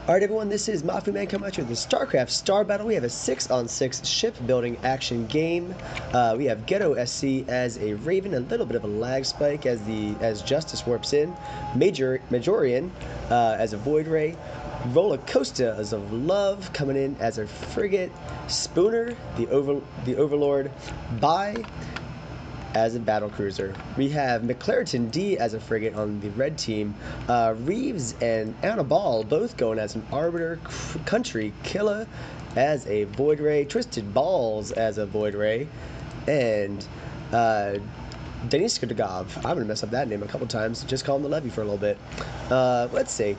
Alright everyone, this is Maffuman coming at you with the StarCraft Star Battle. We have a 6-on-6 ship building action game. We have Ghetto SC as a Raven, a little bit of a lag spike as Justice warps in. Majorian as a Void Ray. Roller Coaster as a Love coming in as a Frigate. Spooner, the Overlord, Bai as a battle cruiser. We have McClariton D as a frigate on the red team. Reeves and Anna Ball both going as an arbiter. Country Killer as a Void Ray. Twisted Balls as a Void Ray. And Denis Skudagov. I'm going to mess up that name a couple times. Just call him the Levy for a little bit. Let's see.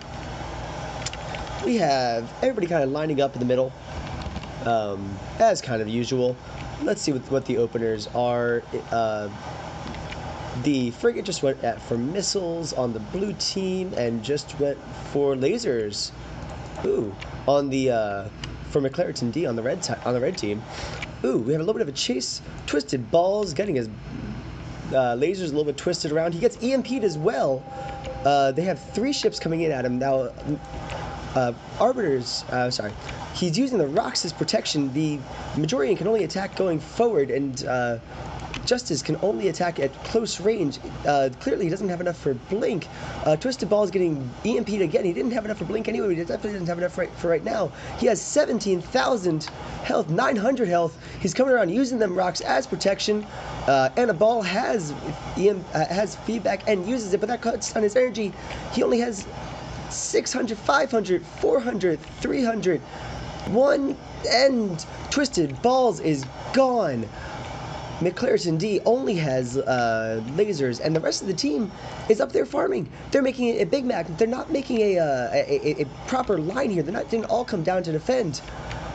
We have everybody kind of lining up in the middle, as kind of usual. Let's see what the openers are. The frigate just went for missiles on the blue team and just went for lasers. Ooh, on the for McClariton D on the red team. Ooh, we have a little bit of a chase. Twisted Balls getting his lasers a little bit twisted around. He gets EMP'd as well. They have 3 ships coming in at him now. Sorry. He's using the rocks as protection. The Majorian can only attack going forward, and Justice can only attack at close range. Clearly, he doesn't have enough for Blink. Twisted Ball is getting EMP'd again. He didn't have enough for Blink anyway. He definitely doesn't have enough for right now. He has 17,000 health, 900 health. He's coming around using them rocks as protection. Anna Ball has feedback and uses it, but that cuts down his energy. He only has 600, 500, 400, 300, 1, and Twisted Balls is gone. McClariton D only has lasers, and the rest of the team is up there farming. They're making a Big Mac. They're not making a proper line here. They didn't all come down to defend.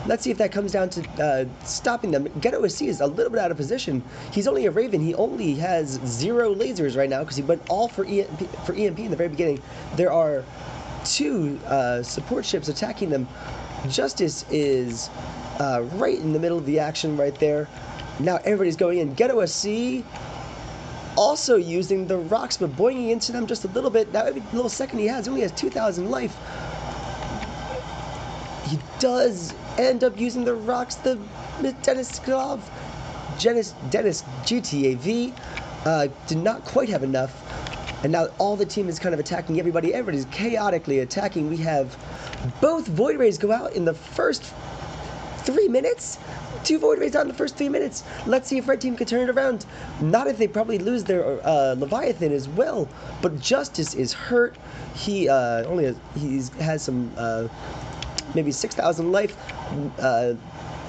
Let's see if that comes down to stopping them. Ghetto SC is a little bit out of position. He's only a Raven. He only has 0 lasers right now because he went all for EMP in the very beginning. There are 2 support ships attacking them. Justice is right in the middle of the action right there. Now everybody's going in. Ghetto SC also using the rocks, but boinging into them just a little bit. That would be the little second he has. He only has 2,000 life. He does end up using the rocks. The Dennis GTAV did not quite have enough. And now all the team is kind of attacking everybody. Everybody's chaotically attacking. We have both Void Rays go out in the first 3 minutes. 2 Void Rays out in the first 3 minutes. Let's see if red team can turn it around. Not if they probably lose their Leviathan as well. But Justice is hurt. He has some maybe 6,000 life.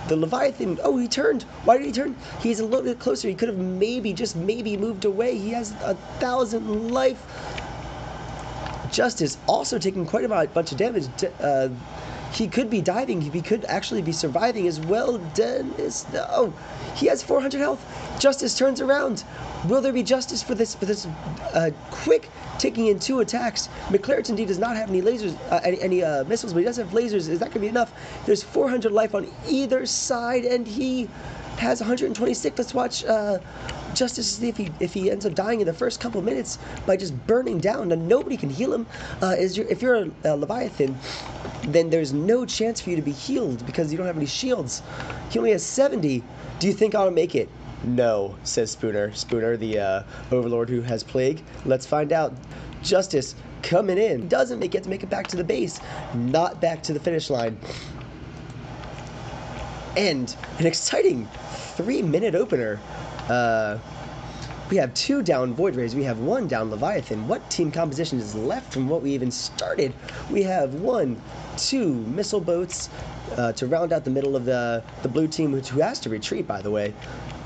The Leviathan, oh, he turned. Why did he turn? He's a little bit closer. He could have just maybe moved away. He has 1,000 life. Justice also taking quite a bunch of damage. He could be diving. He could actually be surviving as well. Dennis, no. He has 400 health. Justice turns around. Will there be justice for this quick taking in 2 attacks? McClariton D does not have any lasers, any missiles, but he does have lasers. Is that going to be enough? There's 400 life on either side, and he has 126. Let's watch Justice see if he ends up dying in the first couple of minutes by just burning down. And nobody can heal him. If you're a Leviathan, then there's no chance for you to be healed because you don't have any shields. He only has 70. Do you think I'll make it? No, says Spooner. Spooner, the Overlord who has Plague. Let's find out. Justice coming in. Doesn't get to make it back to the base. Not back to the finish line. And an exciting 3-minute opener. We have 2 down Void Rays. We have 1 down Leviathan. What team composition is left from what we even started? We have 1, 2 missile boats to round out the middle of the blue team, who has to retreat, by the way.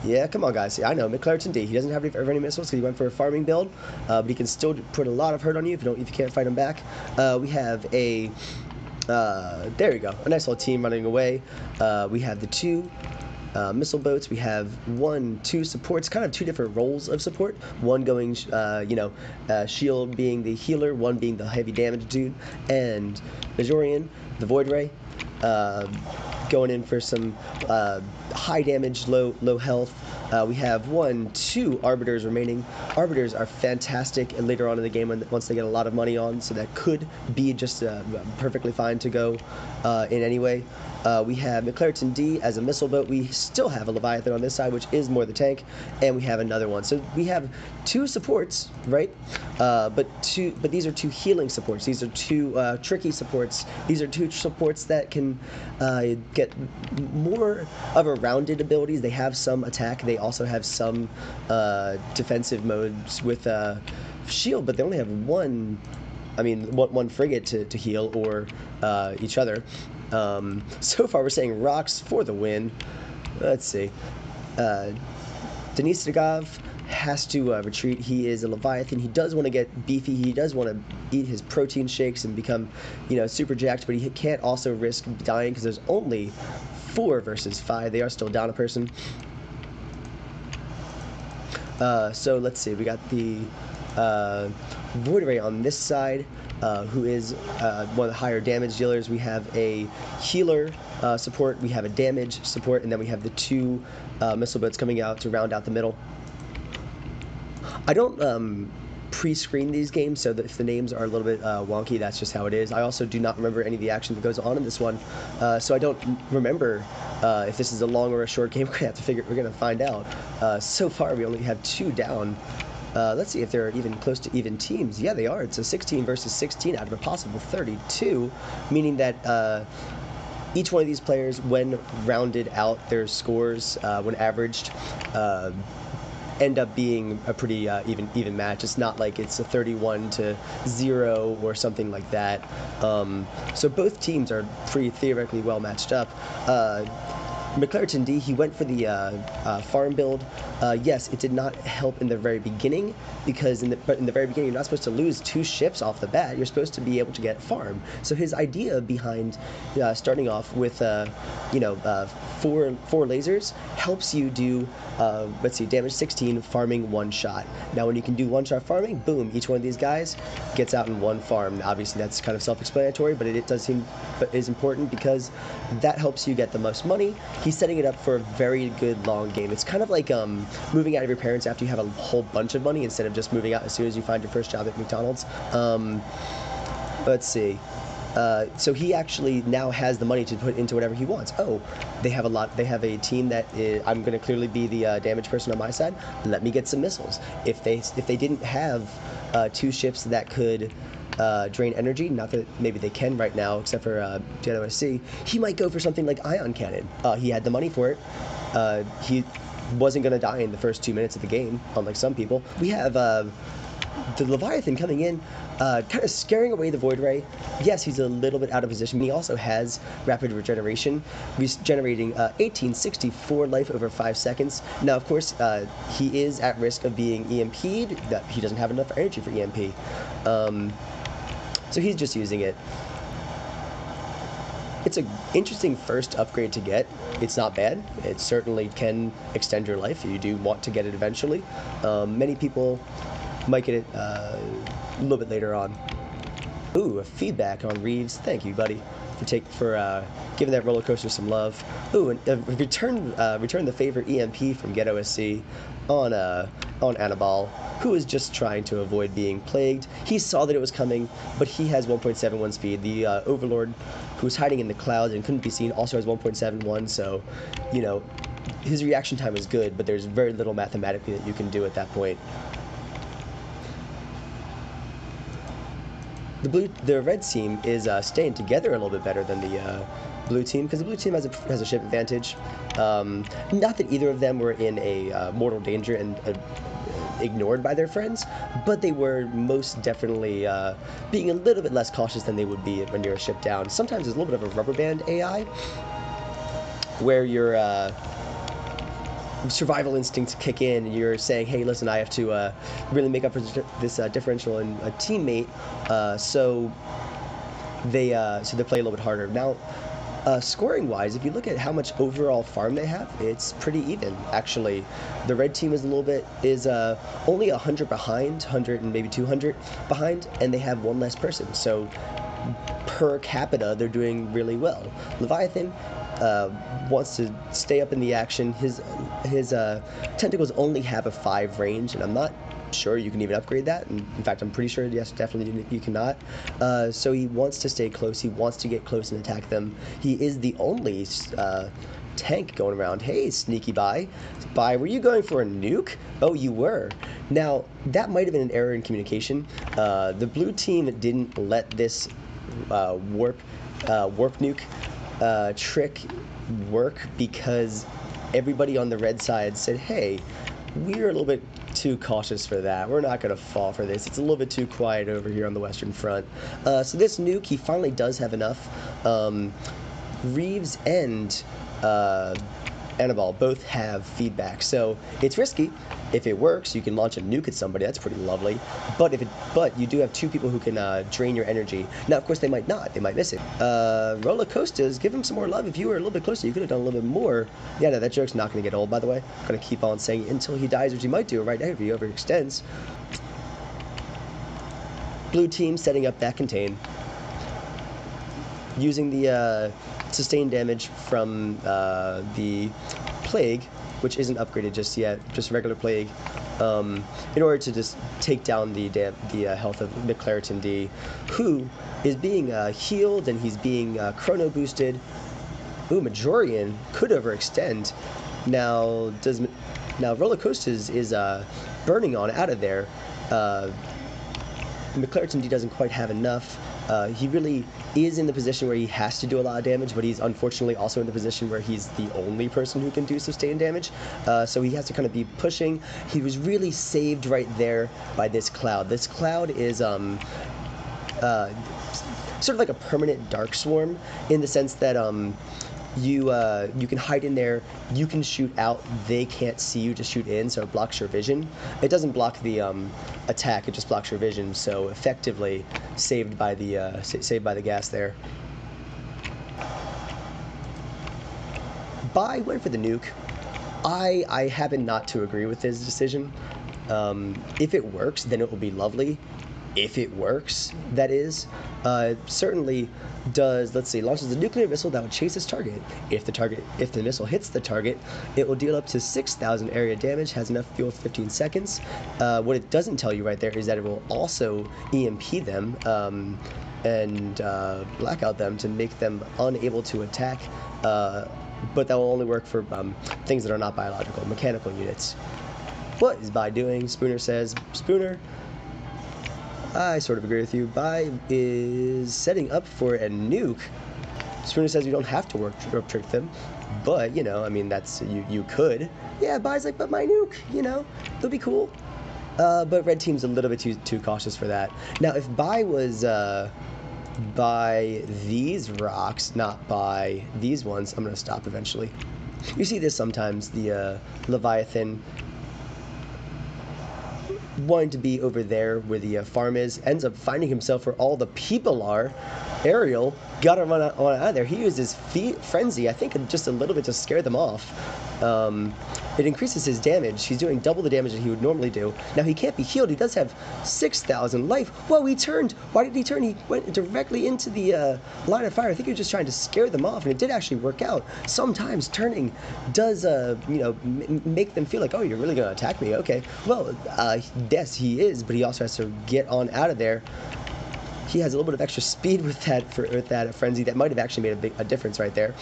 Yeah, come on, guys. I know, McClariton D. He doesn't have any missiles because he went for a farming build, but he can still put a lot of hurt on you if you can't fight him back. We have a there you go, a nice little team running away. We have the 2 missile boats. We have 1, 2 supports, kind of 2 different roles of support. One going, shield being the healer, one being the heavy damage dude, and Majorian, the Void Ray, going in for some high damage, low health We have 2 Arbiters remaining. Arbiters are fantastic and later on in the game once they get a lot of money on, so that could be just perfectly fine to go in any way. We have McClariton D as a missile boat. We still have a Leviathan on this side, which is more the tank, and we have another one. So we have 2 supports, right? But these are 2 healing supports. These are 2 tricky supports. These are 2 supports that can get more of a rounded abilities. They have some attack. They also have some defensive modes with shield, but they only have one frigate to heal or each other. So far we're saying rocks for the win. Let's see. Denis Dagov has to retreat. He is a Leviathan. He does want to get beefy. He does want to eat his protein shakes and become, super jacked, but he can't also risk dying because there's only 4 versus 5. They are still down a person. So let's see. We got the Void Ray on this side, who is one of the higher damage dealers. We have a healer support, we have a damage support, and then we have the 2 missile boats coming out to round out the middle. I don't pre-screen these games, so that if the names are a little bit wonky, that's just how it is. I also do not remember any of the action that goes on in this one, so I don't remember if this is a long or a short game. We're gonna find out. So far, we only have 2 down. Let's see if they're even close to even teams. Yeah, they are. It's a 16 versus 16 out of a possible 32, meaning that each one of these players, when rounded out their scores, when averaged, end up being a pretty even match. It's not like it's a 31-0 or something like that. So both teams are pretty theoretically well matched up. McClariton D, he went for the farm build. Yes, it did not help in the very beginning, because in the very beginning you're not supposed to lose 2 ships off the bat. You're supposed to be able to get farm. So his idea behind starting off with 4 lasers helps you do let's see, damage 16, farming 1 shot. Now when you can do 1-shot farming, boom, each one of these guys gets out in 1 farm. Obviously that's kind of self-explanatory, but it does seem is important because that helps you get the most money. He's setting it up for a very good long game. It's kind of like moving out of your parents after you have a whole bunch of money instead of just moving out as soon as you find your first job at McDonald's. Let's see. So he actually now has the money to put into whatever he wants. Oh, they have a team that I'm going to clearly be the damage person on my side. Let me get some missiles. If they didn't have 2 ships that could drain energy, not that maybe they can right now, except for JOSC, he might go for something like ion cannon. He had the money for it. He wasn't going to die in the first 2 minutes of the game, unlike some people. We have the Leviathan coming in, kind of scaring away the Void Ray. Yes, he's a little bit out of position, but he also has rapid regeneration. He's generating 1864 life over 5 seconds. Now, of course, he is at risk of being EMP'd. That he doesn't have enough energy for EMP. So he's just using it. It's an interesting first upgrade to get. It's not bad. It certainly can extend your life if you do want to get it eventually. Many people might get it a little bit later on. Ooh, a feedback on Reeves. Thank you, buddy, for giving that roller coaster some love. Ooh, and return the favor EMP from GetOSC on Annabelle, who is just trying to avoid being plagued. He saw that it was coming, but he has 1.71 speed. The Overlord, who's hiding in the clouds and couldn't be seen, also has 1.71. So, his reaction time is good, but there's very little mathematically that you can do at that point. The red team is staying together a little bit better than the blue team, because the blue team has a ship advantage. Not that either of them were in a mortal danger and ignored by their friends, but they were most definitely being a little bit less cautious than they would be when you're a ship down. Sometimes there's a little bit of a rubber band AI, where your survival instincts kick in, and you're saying, hey, listen, I have to really make up for this differential in a teammate, so they play a little bit harder. Now, scoring wise, if you look at how much overall farm they have, it's pretty even, actually. The red team is only 100 behind, 100 and maybe 200 behind, and they have 1 less person. So per capita, they're doing really well. Leviathan wants to stay up in the action. His tentacles only have a 5 range, and I'm not sure you can even upgrade that. And in fact, I'm pretty sure, yes, definitely you cannot. So he wants to stay close. He wants to get close and attack them. He is the only tank going around. Hey, sneaky Bai, were you going for a nuke? Oh, you were. Now, that might have been an error in communication. The blue team didn't let this warp nuke trick work because everybody on the red side said, hey, we're a little bit too cautious for that. We're not going to fall for this. It's a little bit too quiet over here on the western front. So this nuke, he finally does have enough. Reeves and Annabelle both have feedback, so it's risky. If it works, you can launch a nuke at somebody. That's pretty lovely. But you do have 2 people who can drain your energy. Now, of course, they might not. They might miss it. Roller Coasters, give him some more love. If you were a little bit closer, you could have done a little bit more. Yeah, no, that joke's not going to get old, by the way. I'm going to keep on saying it until he dies, which he might do right now if he overextends. Blue team setting up that contain. Using the sustained damage from the plague, which isn't upgraded just yet, just regular plague, in order to just take down the health of McClariton D, who is being healed and he's being chrono boosted. Ooh, Majorian could overextend. Now Roller Coasters is burning on out of there. McClariton D doesn't quite have enough. He really is in the position where he has to do a lot of damage, but he's unfortunately also in the position where he's the only person who can do sustained damage. So he has to kind of be pushing. He was really saved right there by this cloud. This cloud is sort of like a permanent dark swarm in the sense that you can hide in there, you can shoot out, they can't see you to shoot in, so it blocks your vision. It doesn't block the attack, it just blocks your vision, so effectively saved by the gas there. Bai went for the nuke. I happen not to agree with his decision. If it works, then it will be lovely. If it works, that is. Certainly does, let's see, launches a nuclear missile that will chase its target. If the missile hits the target, it will deal up to 6,000 area damage, has enough fuel for 15 seconds. What it doesn't tell you right there is that it will also EMP them and blackout them to make them unable to attack, but that will only work for things that are not biological, mechanical units. What is Bai doing? Spooner says. Spooner, I sort of agree with you. Bai is setting up for a nuke. Spooner says you don't have to rope trick them, but, you know, I mean, that's, you could. Yeah, Bai's like, but my nuke, you know, they'll be cool. But red team's a little bit too cautious for that. Now, if Bai was by these rocks, not by these ones, I'm going to stop eventually. You see this sometimes, the Leviathan wanting to be over there where the farm is, ends up finding himself where all the people are. Ariel gotta run out of there. He uses frenzy, I think just a little bit to scare them off. It increases his damage. He's doing double the damage that he would normally do. Now he can't be healed. He does have 6,000 life. Whoa, he turned. Why did he turn? He went directly into the line of fire. I think he was just trying to scare them off, and it did actually work out. Sometimes turning does, make them feel like, oh, you're really gonna attack me. Okay. Well, yes, he is, but he also has to get on out of there. He has a little bit of extra speed with that frenzy that might have actually made a difference right there.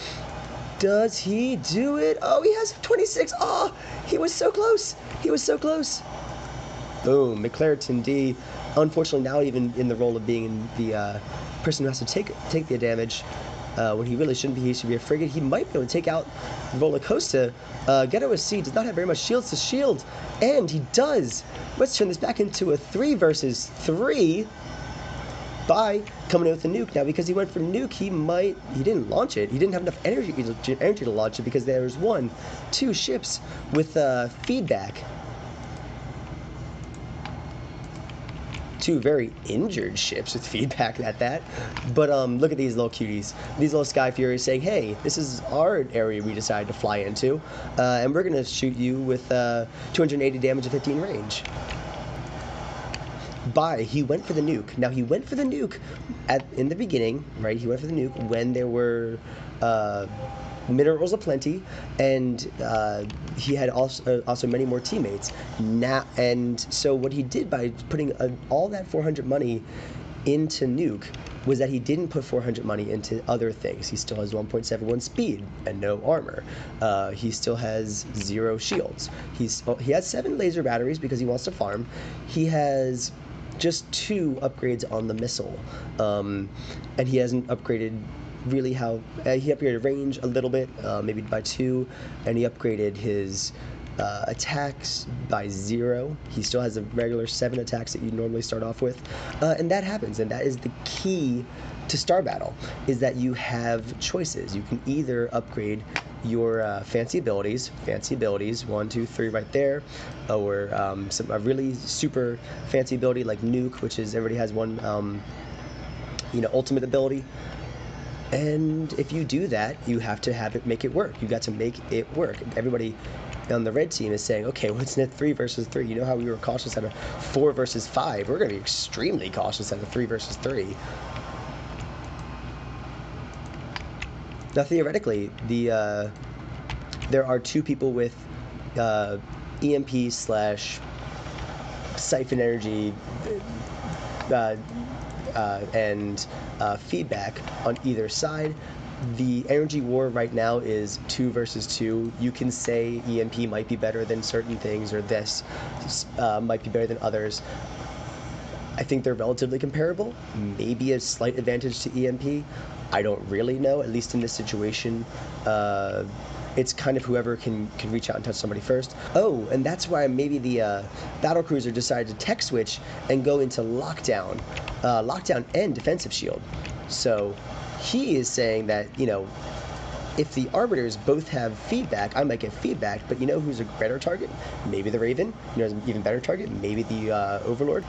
Does he do it? Oh, he has 26. Oh, he was so close. He was so close. Boom. McClariton D, unfortunately now even in the role of being the person who has to take the damage when he really shouldn't be. He should be a frigate. He might be able to take out Roller Coaster. Ghetto SC does not have very much shields to shield, and he does. Let's turn this back into a 3 versus 3. Bai coming in with a nuke now. Because he went for nuke, he didn't launch it. He didn't have enough energy to launch it because there's 2 ships with feedback. 2 very injured ships with feedback at that. But look at these little cuties. These little Sky Furies saying, hey, this is our area we decided to fly into, and we're going to shoot you with 280 damage at 15 range. he went for the nuke. Now he went for the nuke in the beginning, right? He went for the nuke when there were minerals aplenty, and he had also many more teammates. And so what he did by putting all that 400 money into nuke was that he didn't put 400 money into other things. He still has 1.71 speed and no armor. He still has 0 shields. He has 7 laser batteries because he wants to farm. He has just 2 upgrades on the missile, and he hasn't upgraded really how he upgraded range a little bit, maybe by 2, and he upgraded his attacks by 0. He still has a regular 7 attacks that you normally start off with, and that happens, and that is the key to Star Battle, is that you have choices. You can either upgrade your fancy abilities, 1, 2, 3 right there, or a really super fancy ability like nuke, which is everybody has one ultimate ability. And if you do that, you have to make it work. You got to make it work. Everybody on the red team is saying, okay, what's in a 3 versus 3? You know how we were cautious at a 4 versus 5? We're going to be extremely cautious at a 3 versus 3. Now, theoretically, there are 2 people with EMP / siphon energy and feedback on either side. The energy war right now is 2 versus 2. You can say EMP might be better than certain things, or this might be better than others. I think they're relatively comparable. Maybe a slight advantage to EMP. I don't really know, at least in this situation. It's kind of whoever can reach out and touch somebody first. Oh, and that's why maybe the battlecruiser decided to tech switch and go into lockdown and defensive shield. So he is saying that, if the arbiters both have feedback, I might get feedback, but you know who's a better target? Maybe the Raven. You know, an even better target? Maybe the Overlord.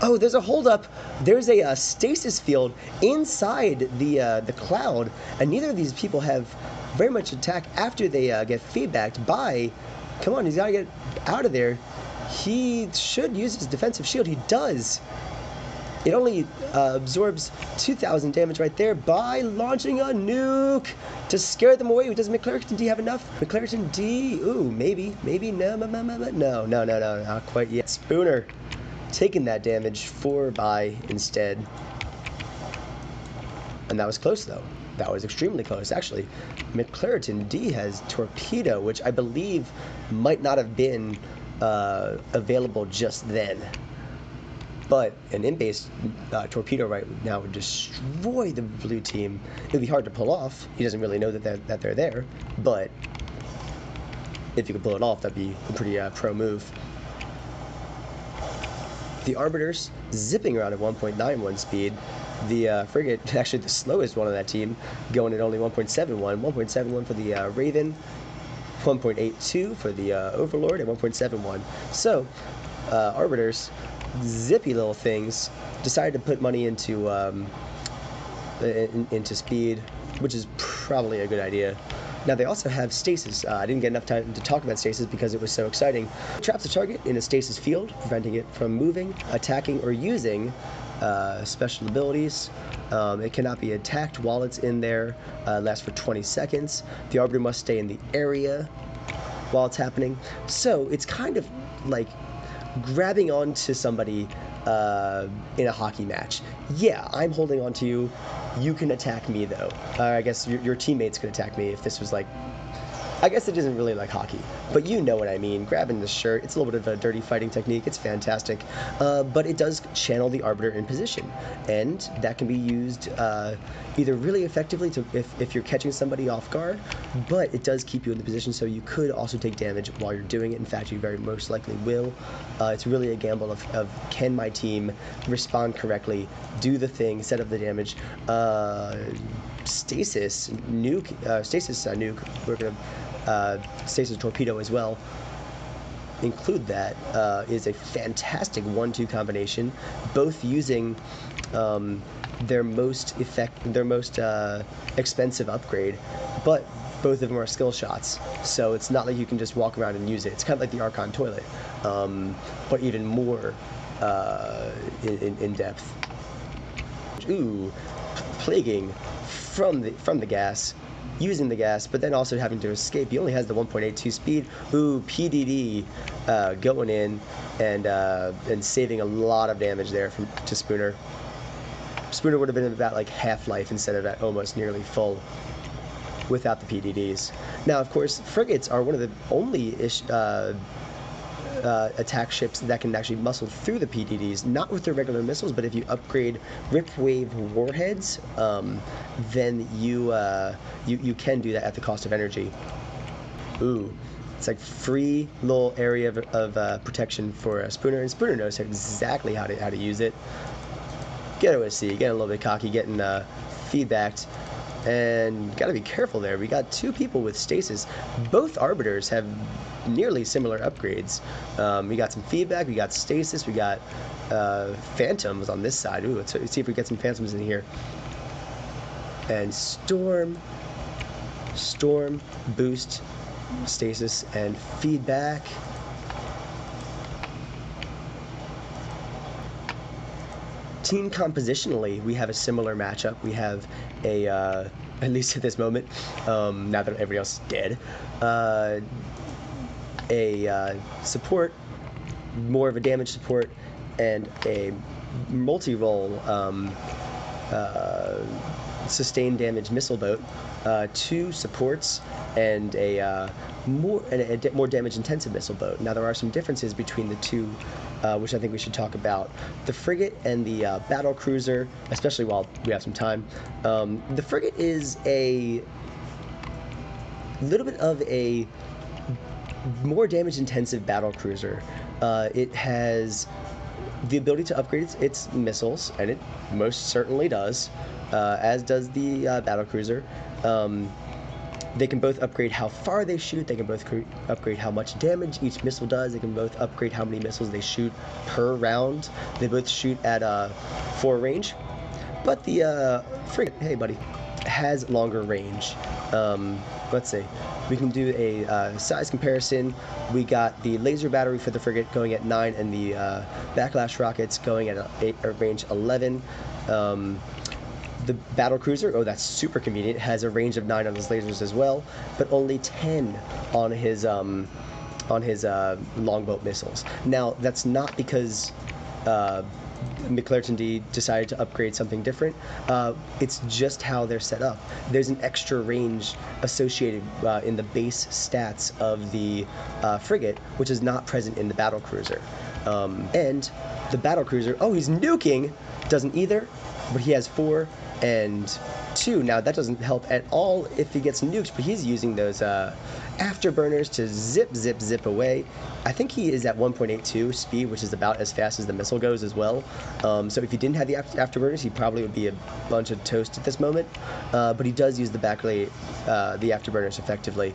Oh, there's a holdup. There's a stasis field inside the cloud, and neither of these people have very much attack after they get feedbacked by... Come on, he's got to get out of there. He should use his defensive shield. He does. It only absorbs 2,000 damage right there by launching a nuke to scare them away. Does McClariton D have enough? McClariton D, ooh, maybe, no, not quite yet. Spooner taking that damage 4 by instead. And that was close, though. That was extremely close, actually. McClariton D has Torpedo, which I believe might not have been available just then. But an in-base Torpedo right now would destroy the blue team. It would be hard to pull off. He doesn't really know that they're there. But if you could pull it off, that'd be a pretty pro move. The Arbiters zipping around at 1.91 speed. The Frigate, actually the slowest one on that team, going at only 1.71. 1.71 for the Raven, 1.82 for the Overlord, and 1.71. So, Arbiters, zippy little things, decided to put money into speed, which is probably a good idea. Now they also have Stasis. I didn't get enough time to talk about Stasis because it was so exciting. Traps the target in a Stasis field, preventing it from moving, attacking, or using special abilities. It cannot be attacked while it's in there. Lasts for 20 seconds. The Arbiter must stay in the area while it's happening. So it's kind of like grabbing onto somebody in a hockey match. Yeah, I'm holding on to you. You can attack me, though. I guess your teammates could attack me if this was like... I guess it isn't really like hockey, but you know what I mean. Grabbing the shirt, it's a little bit of a dirty fighting technique. It's fantastic, but it does channel the Arbiter in position, and that can be used either really effectively if you're catching somebody off guard, but it does keep you in the position, so you could also take damage while you're doing it. In fact, you very most likely will. It's really a gamble of can my team respond correctly, do the thing, set up the damage. Stasis nuke, we're gonna Stasis Torpedo as well. Include that is a fantastic 1-2 combination, both using their most expensive upgrade, but both of them are skill shots, so it's not like you can just walk around and use it. It's kind of like the Archon Toilet, but even more in depth. Ooh, plaguing from the gas, using the gas, but then also having to escape. He only has the 1.82 speed. Ooh, PDD going in and saving a lot of damage there to Spooner. Spooner would have been about like half life instead of at almost nearly full without the PDDs. Now, of course, frigates are one of the only attack ships that can actually muscle through the PDDs, not with their regular missiles, but if you upgrade Ripwave warheads, then you can do that at the cost of energy. Ooh, it's like free little area of protection for Spooner, and Spooner knows exactly how to use it. Get OSC, getting a little bit cocky, getting feedbacked. And gotta be careful there. We got two people with Stasis. Both Arbiters have nearly similar upgrades. We got some feedback, we got Stasis, we got Phantoms on this side. Ooh, let's see if we get some Phantoms in here. And Storm, boost, Stasis, and feedback. Team compositionally, we have a similar matchup. We have a, at least at this moment, now that everybody else is dead, a support, more of a damage support, and a multi-role sustained damage missile boat, two supports, and a more damage intensive missile boat. Now there are some differences between the two, which I think we should talk about. The frigate and the battle cruiser, especially while we have some time. The frigate is a little bit of a more damage intensive battle cruiser. It has the ability to upgrade its missiles, and it most certainly does, as does the battle cruiser. They can both upgrade how far they shoot, they can both upgrade how much damage each missile does, they can both upgrade how many missiles they shoot per round. They both shoot at 4 range, but the frigate, hey buddy, has longer range. Let's see, we can do a size comparison. We got the laser battery for the frigate going at 9, and the backlash rockets going at range 11. The battle cruiser, oh, that's super convenient, has a range of 9 on his lasers as well, but only 10 on his longboat missiles. Now, that's not because McClurton D decided to upgrade something different. It's just how they're set up. There's an extra range associated in the base stats of the frigate, which is not present in the battle cruiser. And the battle cruiser, oh, he's nuking, doesn't either, but he has 4 and 2. Now that doesn't help at all if he gets nuked, but he's using those afterburners to zip away. I think he is at 1.82 speed, which is about as fast as the missile goes as well. So if he didn't have the afterburners, he probably would be a bunch of toast at this moment. But he does use the the afterburners effectively.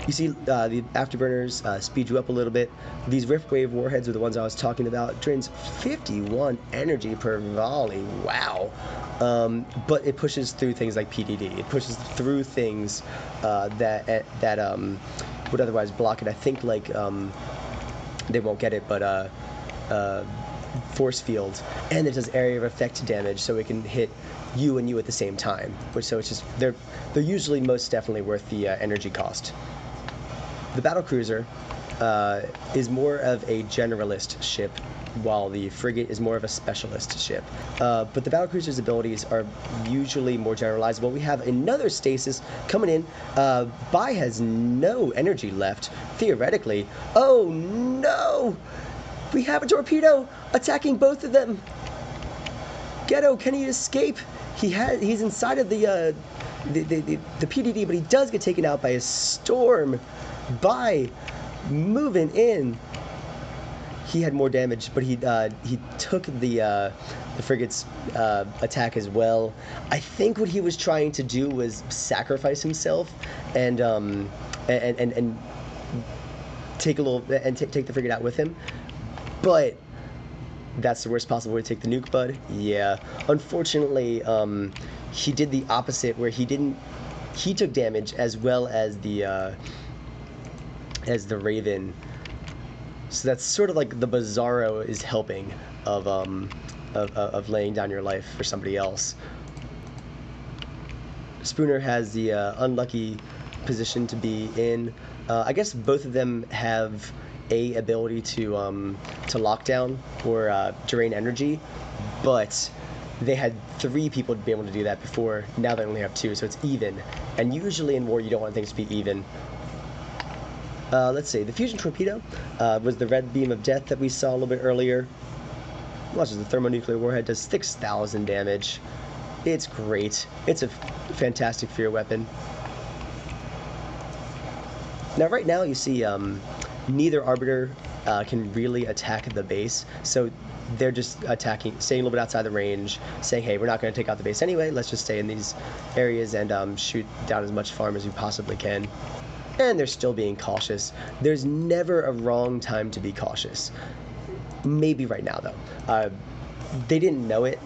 You see the afterburners speed you up a little bit. These Riftwave warheads are the ones I was talking about. Drains 51 energy per volley. Wow. But it pushes through things like PDD. It pushes through things that would otherwise block it. I think like they won't get it, but force field, and it does area of effect damage, so it can hit you and you at the same time. So it's just they're usually most definitely worth the energy cost. The battle cruiser is more of a generalist ship, while the frigate is more of a specialist ship. But the battlecruiser's abilities are usually more generalizable. We have another Stasis coming in. Bai has no energy left, theoretically. Oh no! We have a torpedo attacking both of them! Ghetto, can he escape? He's inside of the PDD, but he does get taken out by a storm. Bai moving in. He had more damage, but he took the frigate's attack as well. I think what he was trying to do was sacrifice himself and take take the frigate out with him. But that's the worst possible way to take the nuke, bud. Yeah. Unfortunately, he did the opposite, where he took damage as well as the Raven So that's sort of like the Bizarro is helping of laying down your life for somebody else. Spooner has the unlucky position to be in. I guess both of them have a ability to lock down or drain energy, but they had 3 people to be able to do that before. Now they only have 2, so it's even. And usually in war, you don't want things to be even. Let's see. The fusion torpedo was the red beam of death that we saw a little bit earlier. Launches the thermonuclear warhead, does 6,000 damage. It's great. It's a fantastic fear weapon. Now, right now, you see neither Arbiter can really attack the base, so they're just attacking, staying a little bit outside the range, saying, hey, we're not going to take out the base anyway, let's just stay in these areas and shoot down as much farm as we possibly can. And they're still being cautious. There's never a wrong time to be cautious. Maybe right now, though. They didn't know it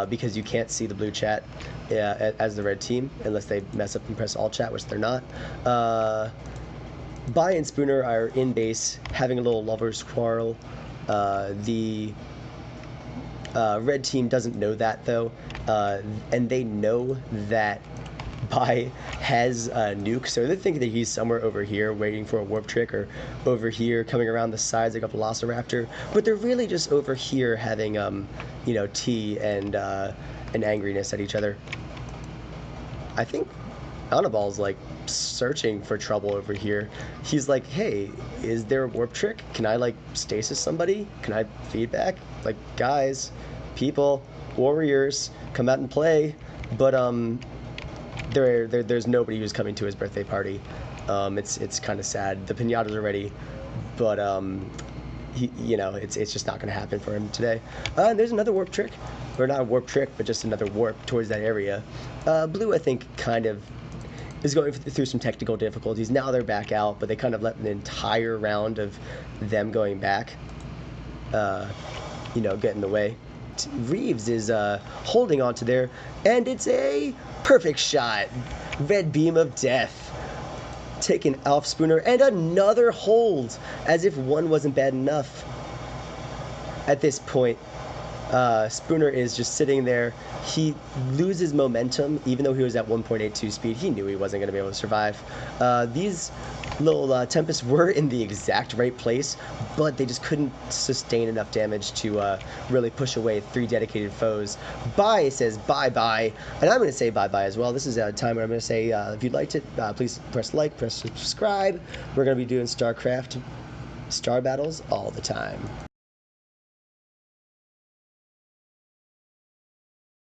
because you can't see the blue chat as the red team, unless they mess up and press alt chat, which they're not. Bai and Spooner are in base, having a little lover's quarrel. The red team doesn't know that, though, and they know that Bai has a nuke, so they think that he's somewhere over here waiting for a warp trick, or over here coming around the sides like a Velociraptor, but they're really just over here having, you know, tea and angriness at each other. I think Anabal's like searching for trouble over here. He's like, hey, is there a warp trick? Can I like stasis somebody? Can I feedback? Like, guys, people, warriors, come out and play. But there's nobody who's coming to his birthday party. It's kind of sad. The pinatas are ready, but you know, it's just not going to happen for him today. And there's another warp trick, or not a warp trick, but just another warp towards that area. Blue, I think, kind of is going through some technical difficulties. Now they're back out, but they kind of let an entire round of them going back, you know, get in the way. Reeves is holding on to there, and it's a perfect shot. Red beam of death taken off Spooner, and another hold, as if one wasn't bad enough. At this point, Spooner is just sitting there. He loses momentum, even though he was at 1.82 speed. He knew he wasn't going to be able to survive. These little Tempests were in the exact right place, but they just couldn't sustain enough damage to really push away 3 dedicated foes. Bai says bye-bye, and I'm going to say bye-bye as well. This is a time where I'm going to say, if you liked it, please press like, press subscribe. We're going to be doing StarCraft Star Battles all the time.